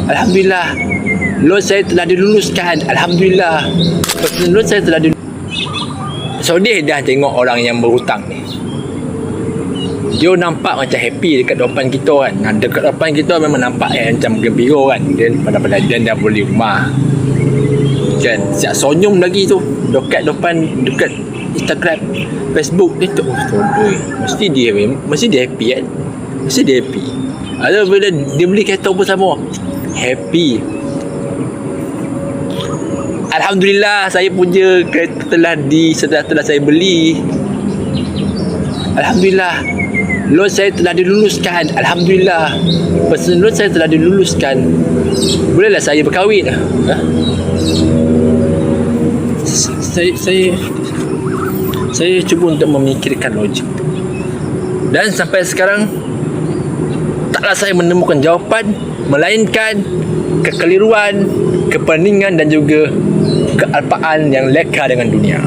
Alhamdulillah, loan saya telah diluluskan. Alhamdulillah, personal loan saya telah sedih dah tengok orang yang berhutang ni. Dia nampak macam happy dekat depan kita kan. Dekat depan kita memang nampak macam gembira kan. Dia pada dia dah boleh rumah kan. Siap senyum lagi tu dekat Instagram, Facebook dia tu. Mesti dia happy kan. Mesti dia happy. Ada bila dia beli kereta pun sama, happy. Alhamdulillah, saya punya kereta telah saya beli. Alhamdulillah, loan saya telah diluluskan. Alhamdulillah, personal loan saya telah diluluskan. Bolehlah saya berkahwin. Saya cuba untuk memikirkan logik. Dan sampai sekarang taklah saya menemukan jawapan, melainkan kekeliruan, kepeningan dan juga kealpaan yang leka dengan dunia.